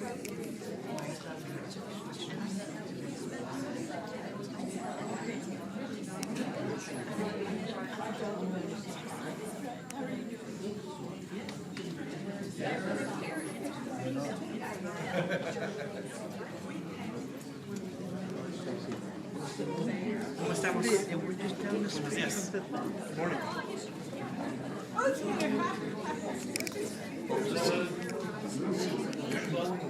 Yes. Good morning.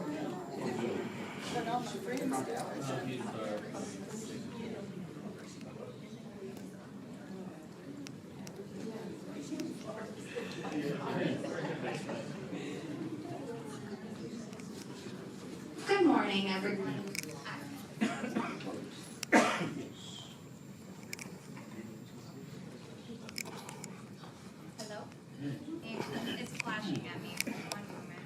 Good morning, everyone. Hello? It's flashing at me. One moment.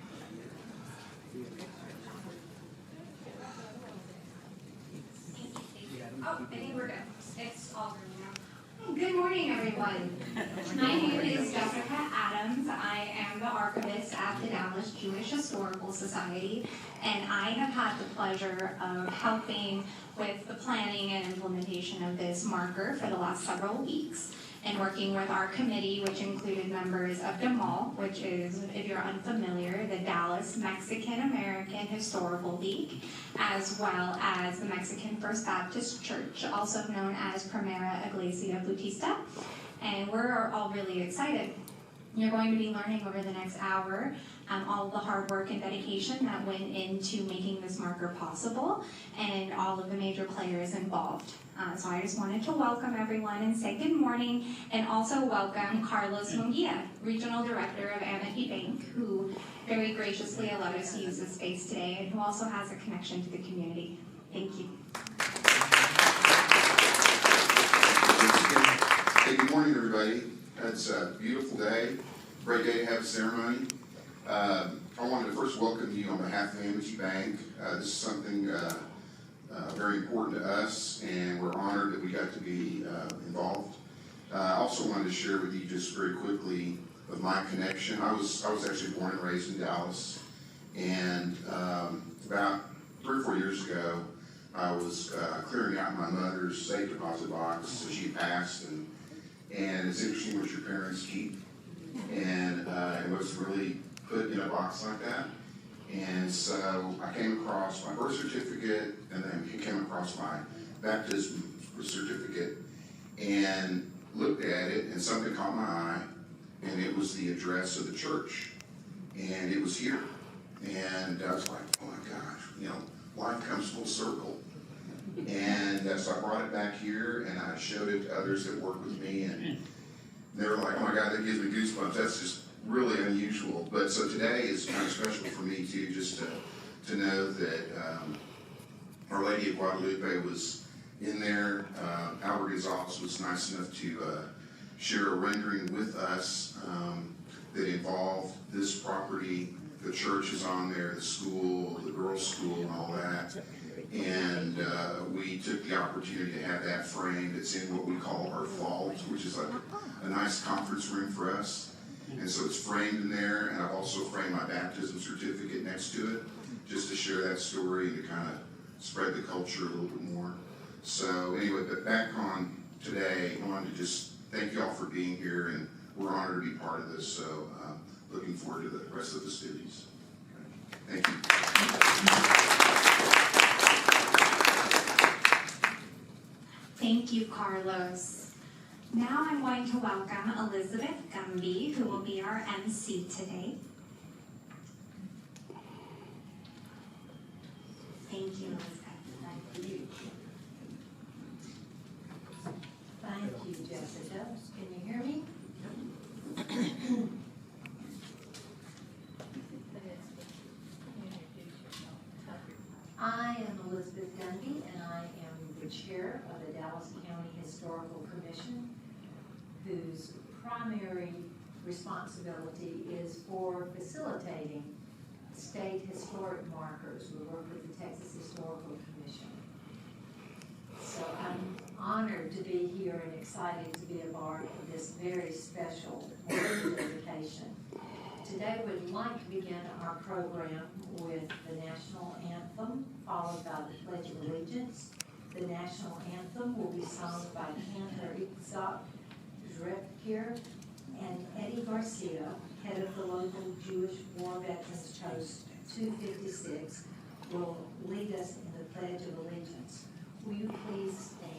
Oh, I think we're good. It's all good now. Good morning, everyone. My name is Jessica Adams. I am the archivist at the Dallas Jewish Historical Society, and I have had the pleasure of helping with the planning and implementation of this marker for the last several weeks, and working with our committee, which included members of DMAL, which is, if you're unfamiliar, the Dallas Mexican American Historical League, as well as the Mexican First Baptist Church, also known as Primera Iglesia Bautista. And we're all really excited. You're going to be learning over the next hour all of the hard work and dedication that went into making this marker possible, and all of the major players involved. So I just wanted to welcome everyone and say good morning, and also welcome Carlos Munguia, Regional Director of Amity Bank, who very graciously allowed us to use this space today, and who also has a connection to the community. Thank you. Hey, good morning, everybody. It's a beautiful day, great day to have a ceremony. I wanted to first welcome you on behalf of Amity Bank. This is something very important to us, and we're honored that we got to be involved. I also wanted to share with you just very quickly of my connection. I was actually born and raised in Dallas, and about 3 or 4 years ago, I was clearing out my mother's safe deposit box. So she passed, and it's interesting what your parents keep, and it was really put in a box like that. And so I came across my birth certificate, and then came across my baptism certificate, and looked at it, and something caught my eye, and it was the address of the church, and it was here. And I was like, oh my gosh, life comes full circle. And so I brought it back here, and I showed it to others that work with me, and they were like, oh my God, that gives me goosebumps. That's just really unusual. But so today is kind of special for me too, just to know that Our Lady of Guadalupe was in there. Albert Gonzalez was nice enough to share a rendering with us that involved this property. The church is on there, the school, the girls' school, and all that. And we took the opportunity to have that framed. It's in what we call our vault, which is like a nice conference room for us. And so it's framed in there, and I've also framed my baptism certificate next to it, just to share that story and to kind of spread the culture a little bit more. So anyway, but back on today, I wanted to just thank you all for being here, and we're honored to be part of this. So looking forward to the rest of the festivities. Thank you. Thank you, Carlos. Now I'm going to welcome Elizabeth Gumby, who will be our MC today. Thank you, Elizabeth. Thank you. Thank you, Jessica. Can you hear me? I am Elizabeth Gumby, and I am the chair of the Dallas County Historical Commission, whose primary responsibility is for facilitating state historic markers. We work with the Texas Historical Commission. So I'm honored to be here and excited to be a part of this very special dedication to Today we'd like to begin our program with the national anthem, followed by the Pledge of Allegiance. The national anthem will be sung by Hector Rodriguez and Eddie Garcia, head of the local Jewish War Veterans Post 256, will lead us in the Pledge of Allegiance. Will you please stand?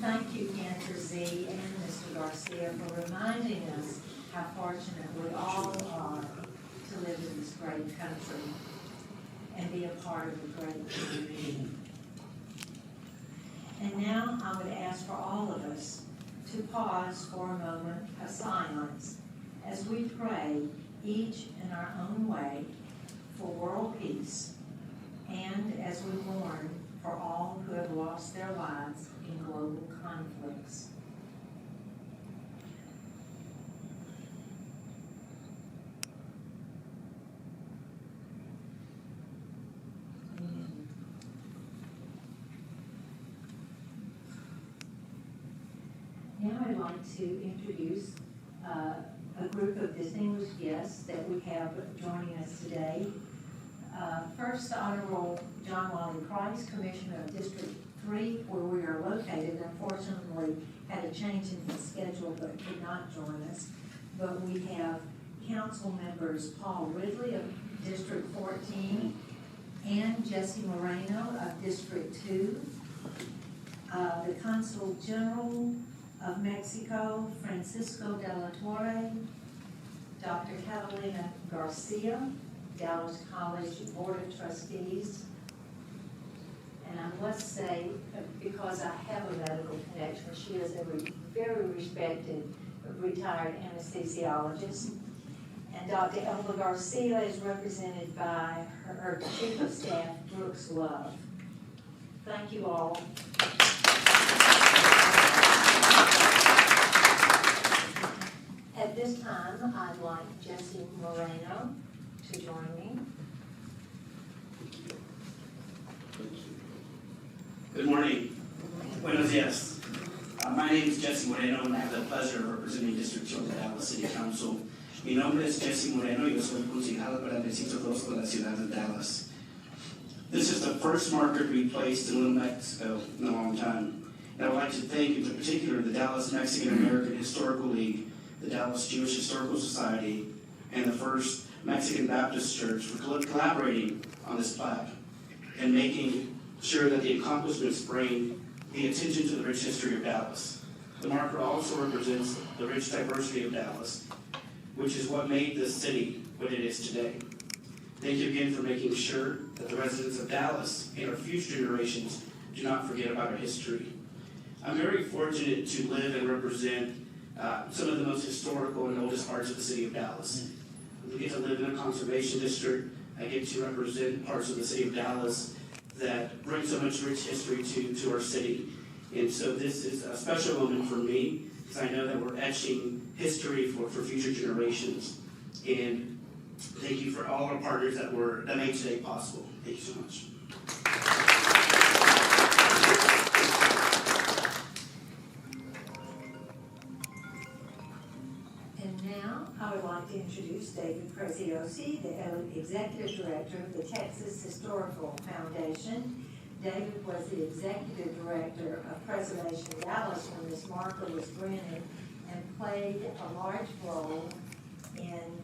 Thank you, Cantor Z and Mr. Garcia, for reminding us how fortunate we all are to live in this great country and be a part of a great community. And now I would ask for all of us to pause for a moment of silence as we pray, each in our own way, for world peace, and as we mourn for all who have lost their lives in global conflicts. Now I'd like to introduce a group of distinguished guests that we have joining us today. First, the Honorable John Wally Price, Commissioner of District 3, where we are located. Unfortunately, had a change in his schedule, but could not join us. But we have council members Paul Ridley of District 14 and Jesse Moreno of District 2, the Consul General of Mexico, Francisco de la Torre, Dr. Catalina Garcia, Dallas College Board of Trustees. And I must say, because I have a medical connection, she is a very respected retired anesthesiologist. And Dr. Elba Garcia is represented by her Chief of Staff, Brooks Love. Thank you all. At this time, I'd like Jesse Moreno to join me. Good morning. Buenos dias. My name is Jesse Moreno and I have the pleasure of representing District 2 of the Dallas City Council. Mi nombre es Jesse Moreno y yo soy concejal para el Distrito 2 de la ciudad de Dallas. This is the first marker to be placed in Little Mexico in a long time. And I would like to thank in particular the Dallas Mexican American Historical League, the Dallas Jewish Historical Society, and the First Mexican Baptist Church for collaborating on this plaque and making sure that the accomplishments bring the attention to the rich history of Dallas. The marker also represents the rich diversity of Dallas, which is what made this city what it is today. Thank you again for making sure that the residents of Dallas and our future generations do not forget about our history. I'm very fortunate to live and represent some of the most historical and oldest parts of the city of Dallas. We get to live in a conservation district. I get to represent parts of the city of Dallas that bring so much rich history to our city. And so this is a special moment for me because I know that we're etching history for future generations. And thank you for all our partners that made today possible. Thank you so much. And now, I would like to introduce David Preziosi, the Executive Director of the Texas Historical Foundation. David was the Executive Director of Preservation Dallas when this marker was granted and played a large role in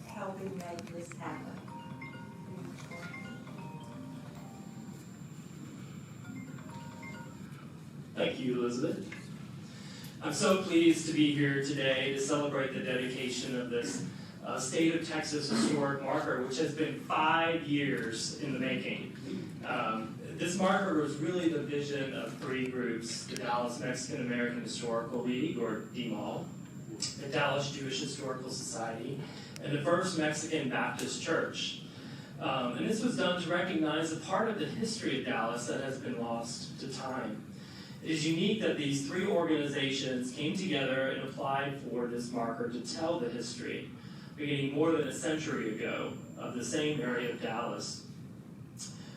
helping make this happen. Thank you, Elizabeth. I'm so pleased to be here today to celebrate the dedication of this State of Texas historic marker, which has been 5 years in the making. This marker was really the vision of 3 groups: the Dallas Mexican American Historical League, or DMAL, the Dallas Jewish Historical Society, and the First Mexican Baptist Church. And this was done to recognize a part of the history of Dallas that has been lost to time. It is unique that these 3 organizations came together and applied for this marker to tell the history, beginning more than a century ago, of the same area of Dallas.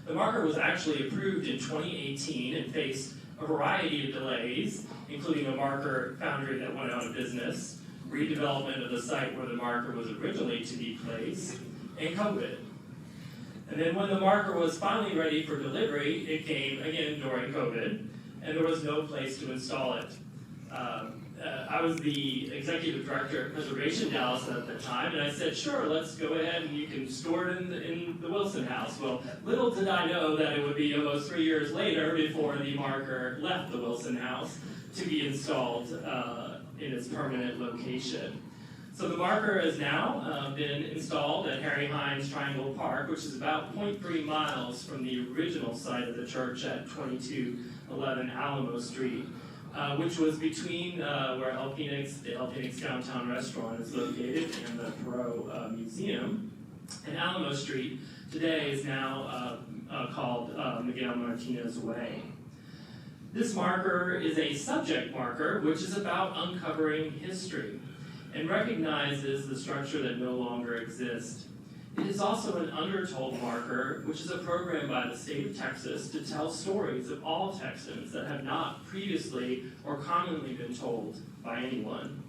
The marker was actually approved in 2018 and faced a variety of delays, including a marker foundry that went out of business, redevelopment of the site where the marker was originally to be placed, and COVID. And then when the marker was finally ready for delivery, it came again during COVID, and there was no place to install it. I was the executive director at Preservation Dallas at the time, and I said, sure, let's go ahead and you can store it in the Wilson House. Well, little did I know that it would be almost 3 years later before the marker left the Wilson House to be installed in its permanent location. So the marker has now been installed at Harry Hines Triangle Park, which is about 0.3 miles from the original site of the church at 2211 Alamo Street, which was between where the El Phoenix Downtown Restaurant is located and the Perot Museum. And Alamo Street today is now called Miguel Martinez Way. This marker is a subject marker, which is about uncovering history and recognizes the structure that no longer exists. It is also an undertold marker, which is a program by the state of Texas to tell stories of all Texans that have not previously or commonly been told by anyone.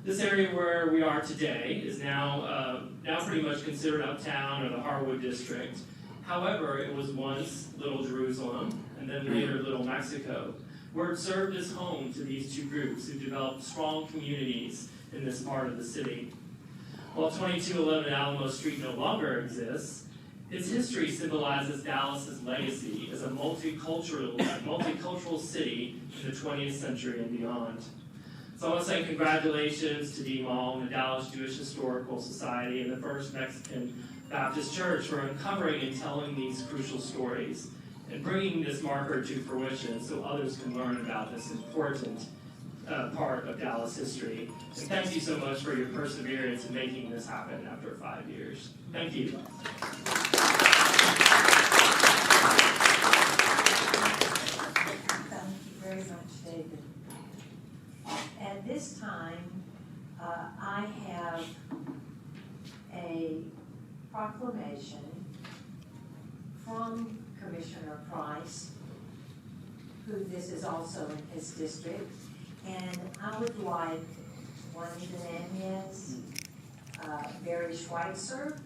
This area where we are today is now pretty much considered uptown or the Harwood district. However, it was once Little Jerusalem and then later Little Mexico, where it served as home to these 2 groups who developed strong communities in this part of the city. While 2211 Alamo Street no longer exists, its history symbolizes Dallas's legacy as a multicultural city in the 20th century and beyond. So I want to say congratulations to DMAL and the Dallas Jewish Historical Society and the First Mexican Baptist Church for uncovering and telling these crucial stories and bringing this marker to fruition so others can learn about this important part of Dallas history. And thank you so much for your perseverance in making this happen after 5 years. Thank you. Thank you very much, David. At this time, I have a proclamation from Commissioner Price, who this is also in his district, and I would like Juanita Nunez, Barry Schweitzer,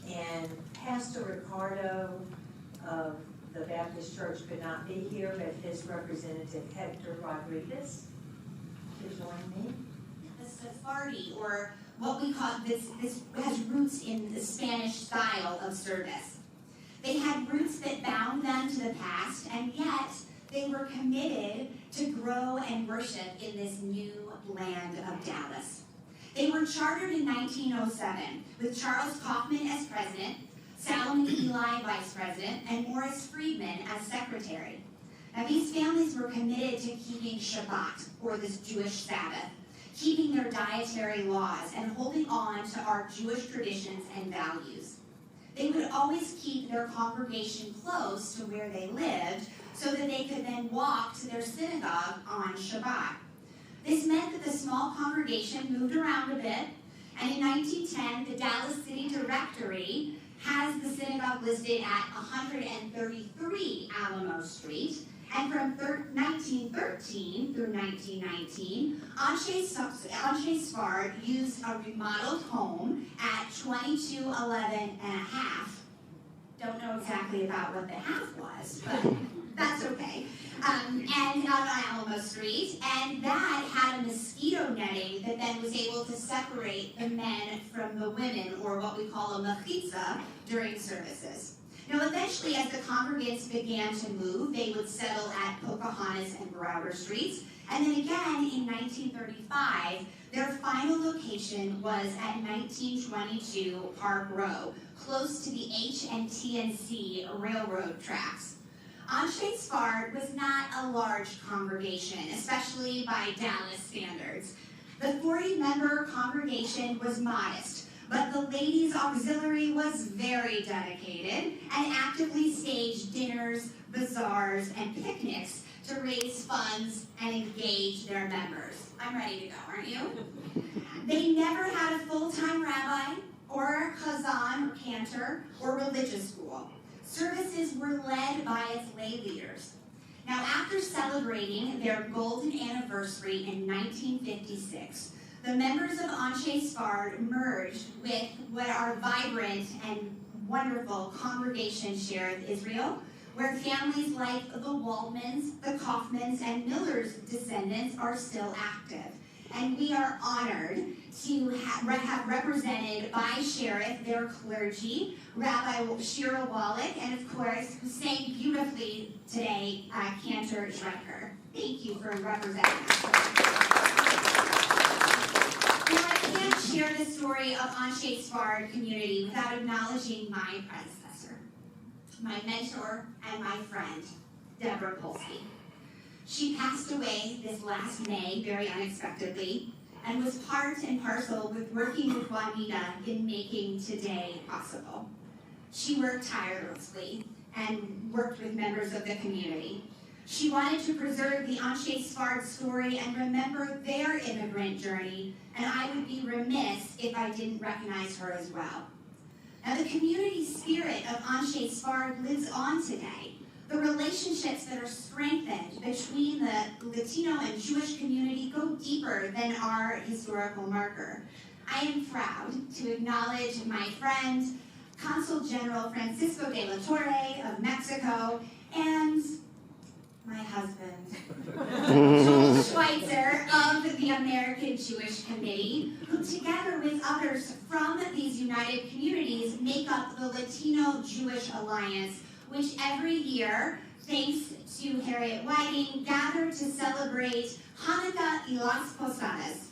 and Pastor Ricardo of the Baptist Church could not be here, but his representative Hector Rodriguez to join me. The Sephardi, or what we call this has roots in the Spanish style of service. They had roots that bound them to the past, and yet they were committed to grow and worship in this new land of Dallas. They were chartered in 1907 with Charles Kaufman as president, Salomon Eli vice president, and Morris Friedman as secretary. Now these families were committed to keeping Shabbat, or this Jewish Sabbath, keeping their dietary laws and holding on to our Jewish traditions and values. They would always keep their congregation close to where they lived so that they could then walk to their synagogue on Shabbat. This meant that the small congregation moved around a bit, and in 1910, the Dallas City Directory has the synagogue listed at 133 Alamo Street, and from 1913 through 1919, Anshe Sphard used a remodeled home at 2211 and a half. Don't know exactly about what the half was, but that's okay. And on Alamo Street, and that had a mosquito netting that then was able to separate the men from the women, or what we call a mechitza, during services. Now, eventually, as the congregants began to move, they would settle at Pocahontas and Broward Streets. And then again, in 1935, their final location was at 1922 Park Row, close to the H&T&C railroad tracks. Anshe Sphard was not a large congregation, especially by Dallas standards. The 40-member congregation was modest, but the ladies' auxiliary was very dedicated and actively staged dinners, bazaars, and picnics to raise funds and engage their members. I'm ready to go, aren't you? They never had a full-time rabbi or a chazan or cantor or religious school. Services were led by its lay leaders. Now, after celebrating their golden anniversary in 1956, the members of Anshe Sphard merged with what our vibrant and wonderful congregation share in Israel, where families like the Waldmans, the Kaufmans, and Miller's descendants are still active. And we are honored to have represented by Sheriff their clergy, Rabbi Shira Wallach, and of course, who sang beautifully today, Cantor Schrecker. Thank you for representing us. Now, I can't share the story of Anshe Sphard community without acknowledging my predecessor, my mentor, and my friend, Deborah Polsky. She passed away this last May, very unexpectedly, and was part and parcel with working with Juanita in making today possible. She worked tirelessly and worked with members of the community. She wanted to preserve the Anshe Sphard story and remember their immigrant journey, and I would be remiss if I didn't recognize her as well. Now, the community spirit of Anshe Sphard lives on today. The relationships that are strengthened between the Latino and Jewish community go deeper than our historical marker. I am proud to acknowledge my friend, Consul General Francisco de la Torre of Mexico, and my husband, Joel Schweitzer of the American Jewish Committee, who together with others from these united communities make up the Latino Jewish Alliance, which every year, thanks to Harriet Whiting, gather to celebrate Hanukkah y las Posadas.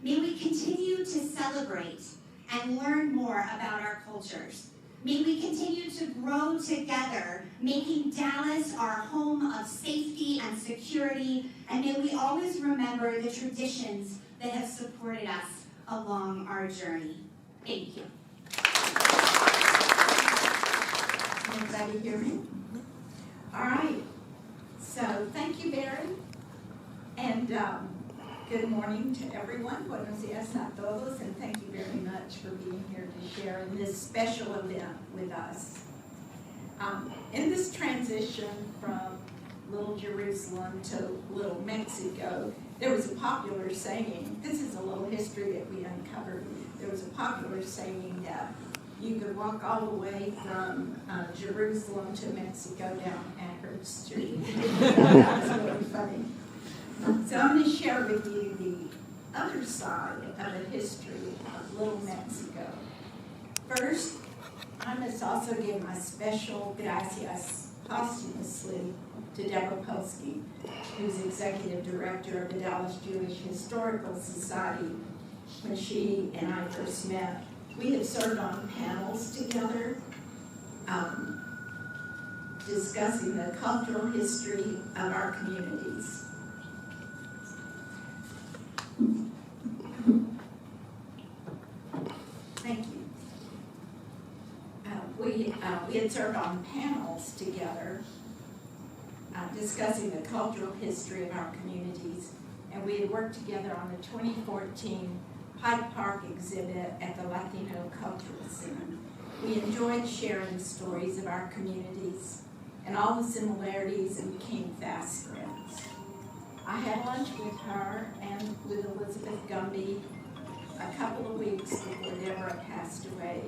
May we continue to celebrate and learn more about our cultures. May we continue to grow together, making Dallas our home of safety and security, and may we always remember the traditions that have supported us along our journey. Thank you. Everybody hear me? All right. So thank you, Barry. And good morning to everyone. Buenos dias a todos. And thank you very much for being here to share in this special event with us. In this transition from Little Jerusalem to Little Mexico, there was a popular saying, this is a little history that we uncovered. There was a popular saying that You could walk all the way from Jerusalem to Mexico down Anchorage Street. That's really funny. So I'm going to share with you the other side of the history of Little Mexico. First, I must also give my special gracias posthumously to Deborah Polsky, who's executive director of the Dallas Jewish Historical Society. When she and I first met, we had served on panels together, discussing the cultural history of our communities. Thank you. We had served on panels together, discussing the cultural history of our communities, and we had worked together on the 2014 Hyde Park exhibit at the Latino Cultural Center. We enjoyed sharing stories of our communities and all the similarities, and became fast friends. I had lunch with her and with Elizabeth Gumby a couple of weeks before Deborah passed away,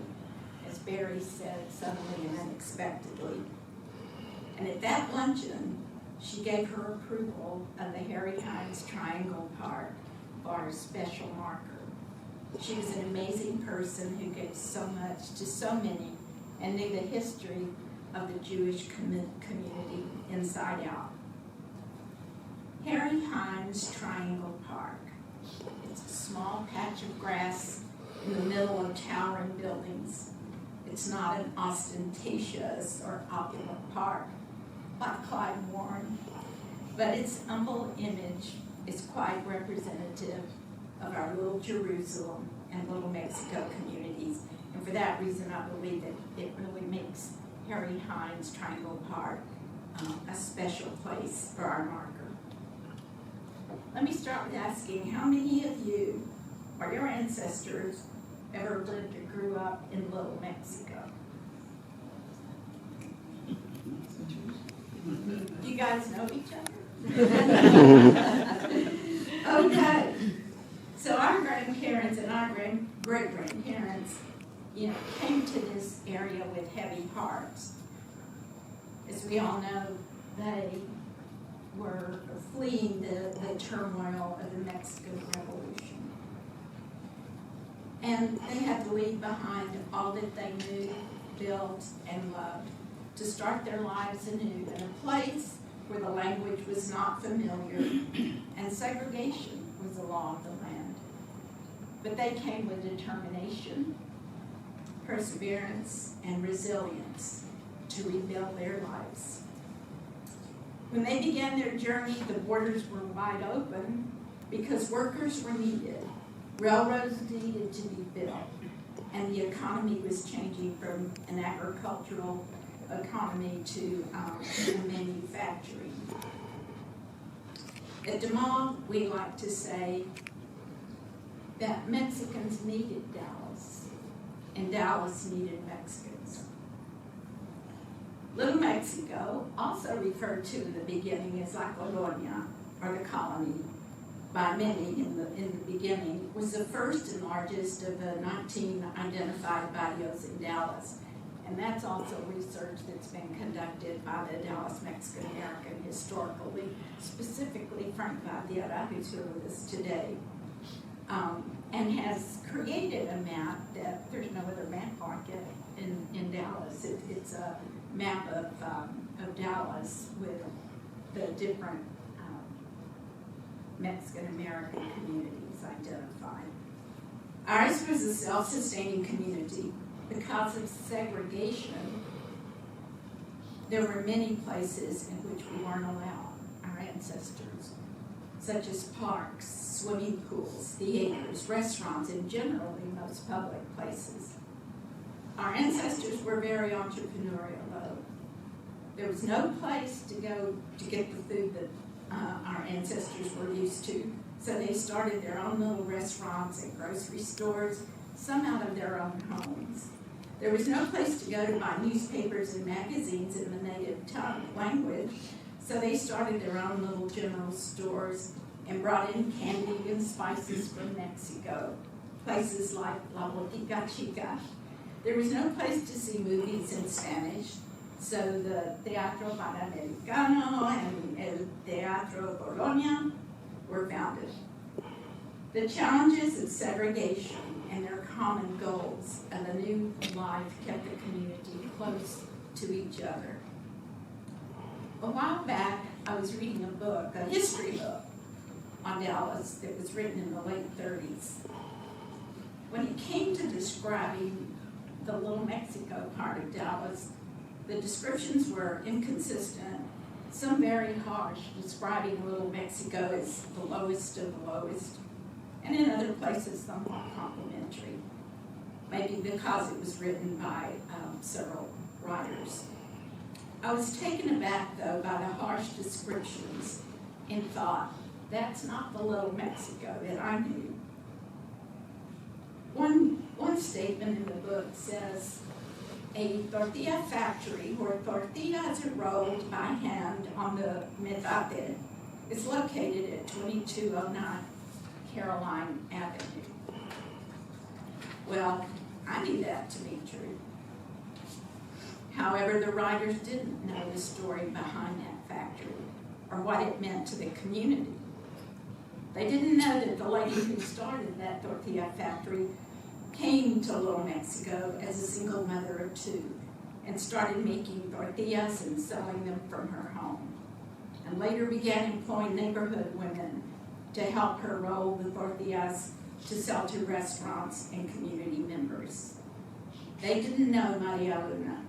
as Barry said, suddenly and unexpectedly. And at that luncheon, she gave her approval of the Harry Hines Triangle Park for our special marker. She was an amazing person who gave so much to so many and knew the history of the Jewish community inside out. Harry Hines Triangle Park. It's a small patch of grass in the middle of towering buildings. It's not an ostentatious or opulent park like Clyde Warren, but its humble image is quite representative of our Little Jerusalem and Little Mexico communities. And for that reason, I believe that it really makes Harry Hines Triangle Park a special place for our marker. Let me start with asking, how many of you or your ancestors ever lived or grew up in Little Mexico? You guys know each other? Okay. So our grandparents and our great-grandparents, came to this area with heavy hearts. As we all know, they were fleeing the turmoil of the Mexican Revolution. And they had to leave behind all that they knew, built, and loved to start their lives anew in a place where the language was not familiar and segregation was the law of the land. But they came with determination, perseverance, and resilience to rebuild their lives. When they began their journey, the borders were wide open because workers were needed, railroads needed to be built, and the economy was changing from an agricultural economy to manufacturing. At DeMont, we like to say that Mexicans needed Dallas, and Dallas needed Mexicans. Little Mexico, also referred to in the beginning as La Colonia, or the colony, by many in the beginning, was the first and largest of the 19 identified barrios in Dallas. And that's also research that's been conducted by the Dallas Mexican American Historical League, specifically Frank Valdiera, who's here with us today, and has created a map that there's no other map like it in Dallas. It's a map of Dallas with the different Mexican American communities identified. Ours was a self-sustaining community. Because of segregation, there were many places in which we weren't allowed, our ancestors, such as parks, swimming pools, theaters, restaurants, and generally most public places. Our ancestors were very entrepreneurial, though. There was no place to go to get the food that our ancestors were used to, so they started their own little restaurants and grocery stores, some out of their own homes. There was no place to go to buy newspapers and magazines in the native tongue language, so they started their own little general stores and brought in candy and spices from Mexico. Places like La Botica Chica, There was no place to see movies in Spanish, so the Teatro Panamericano and El Teatro Colonia were founded. The challenges of segregation and their common goals of a new life kept the community close to each other. A while back, I was reading a book, a history book, on Dallas that was written in the late 30s. When it came to describing the Little Mexico part of Dallas, the descriptions were inconsistent, some very harsh, describing Little Mexico as the lowest of the lowest, and in other places somewhat complimentary, maybe because it was written by several writers. I was taken aback, though, by the harsh descriptions and thought, that's not the Little Mexico that I knew. One statement in the book says, a tortilla factory where tortillas are rolled by hand on the metate is located at 2209 Caroline Avenue. Well, I knew that to be true. However, the writers didn't know the story behind that factory or what it meant to the community. They didn't know that the lady who started that tortilla factory came to Little Mexico as a single mother of two and started making tortillas and selling them from her home, and later began employing neighborhood women to help her roll the tortillas to sell to restaurants and community members. They didn't know Maria Luna,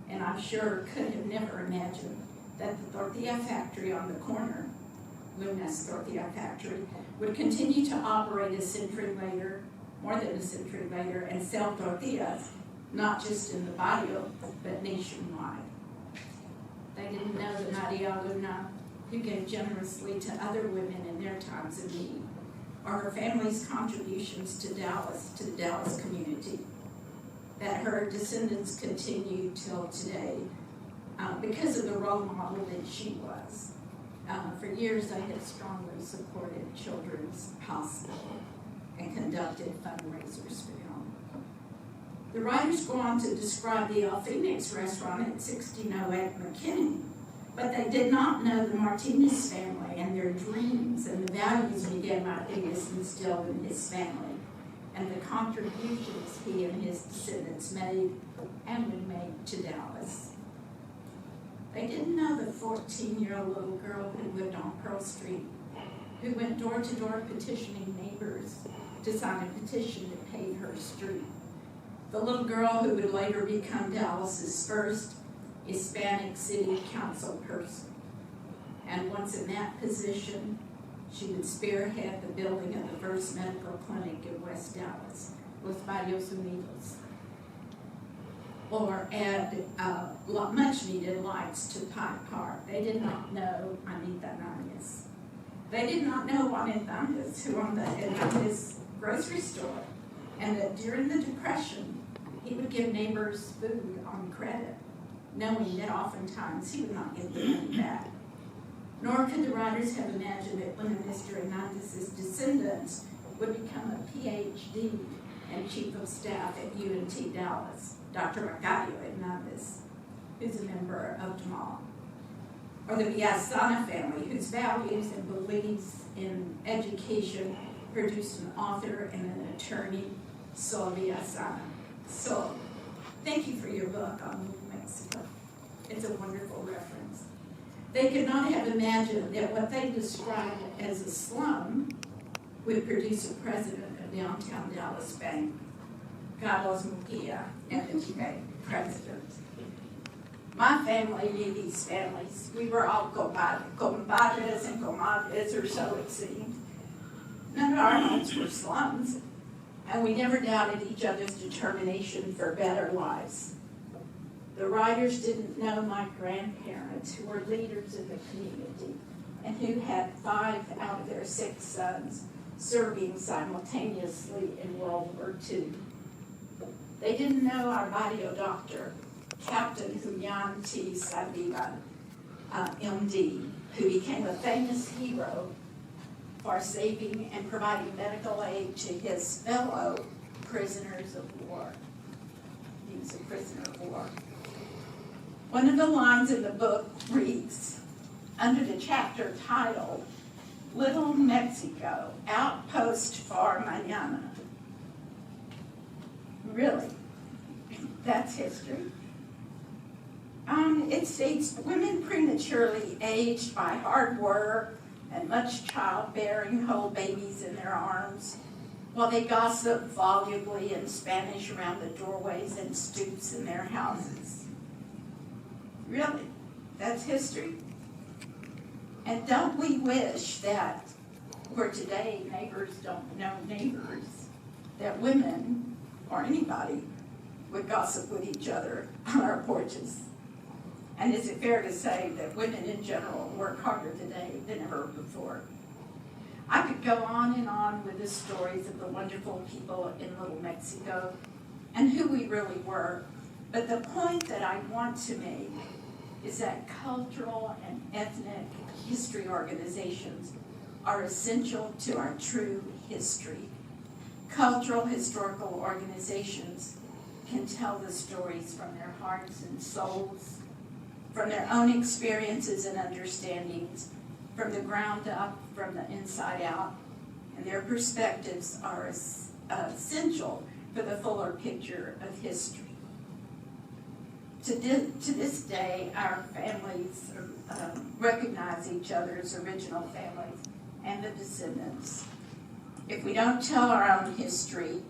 and I'm sure could have never imagined that the tortilla factory on the corner, Luna's Tortilla Factory, would continue to operate a century later, more than a century later, and sell tortillas, not just in the barrio, but nationwide. They didn't know the Maria Luna, who gave generously to other women in their times of need, or her family's contributions to Dallas, to the Dallas community, that her descendants continue till today because of the role model that she was. For years, I have strongly supported Children's Hospital and conducted fundraisers for them. The writers go on to describe the El Phoenix restaurant at 1608 McKinney, but they did not know the Martinez family and their dreams and the values Miguel Martinez instilled in his family and the contributions he and his descendants made and would make to Dallas. They didn't know the 14-year-old little girl who lived on Pearl Street, who went door to door petitioning neighbors to sign a petition to pave her street. The little girl who would later become Dallas's first Hispanic city council person. And once in that position, she would spearhead the building of the first medical clinic in West Dallas, Los Barrios Unidos, or add much needed lights to Pike Park. They did not know Anita Nanez. They did not know Juan Hernandez, who owned the Hernandez grocery store, and that during the Depression, he would give neighbors food on credit, knowing that oftentimes he would not get the money back. Nor could the writers have imagined that one of Mr. Hernandez's descendants would become a PhD and chief of staff at UNT Dallas, Dr. Macario Hernandez, who's a member of DeMall. Or the Villasana family, whose values and beliefs in education produced an author and an attorney, Sol Villasana. So, thank you for your book on New Mexico. It's a wonderful reference. They could not have imagined that what they described as a slum would produce a president of downtown Dallas Bank, Carlos Mejia, and the president. My family knew these families. We were all compadres and comadres, or so it seemed. None of our homes were slums, and we never doubted each other's determination for better lives. The writers didn't know my grandparents, who were leaders in the community, and who had 5 out of their 6 sons serving simultaneously in World War II. They didn't know our barrio doctor, Captain Julian T. Saldivar, MD, who became a famous hero for saving and providing medical aid to his fellow prisoners of war. was a prisoner of war. One of the lines in the book reads, under the chapter titled, Little Mexico, Outpost for Mañana. Really? That's history. It states women prematurely aged by hard work and much childbearing hold babies in their arms, while they gossip volubly in Spanish around the doorways and stoops in their houses. Really? That's history? And don't we wish that where today neighbors don't know neighbors, that women, or anybody, would gossip with each other on our porches? And is it fair to say that women in general work harder today than ever before? I could go on and on with the stories of the wonderful people in Little Mexico and who we really were, but the point that I want to make is that cultural and ethnic history organizations are essential to our true history. Cultural historical organizations can tell the stories from their hearts and souls, from their own experiences and understandings, from the ground up, from the inside out, and their perspectives are essential for the fuller picture of history. To this day, our families recognize each other's original families and the descendants. If we don't tell our own history,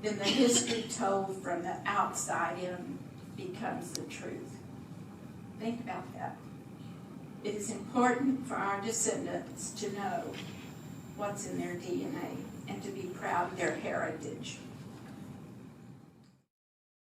then the history told from the outside in becomes the truth. Think about that. It is important for our descendants to know what's in their DNA and to be proud of their heritage.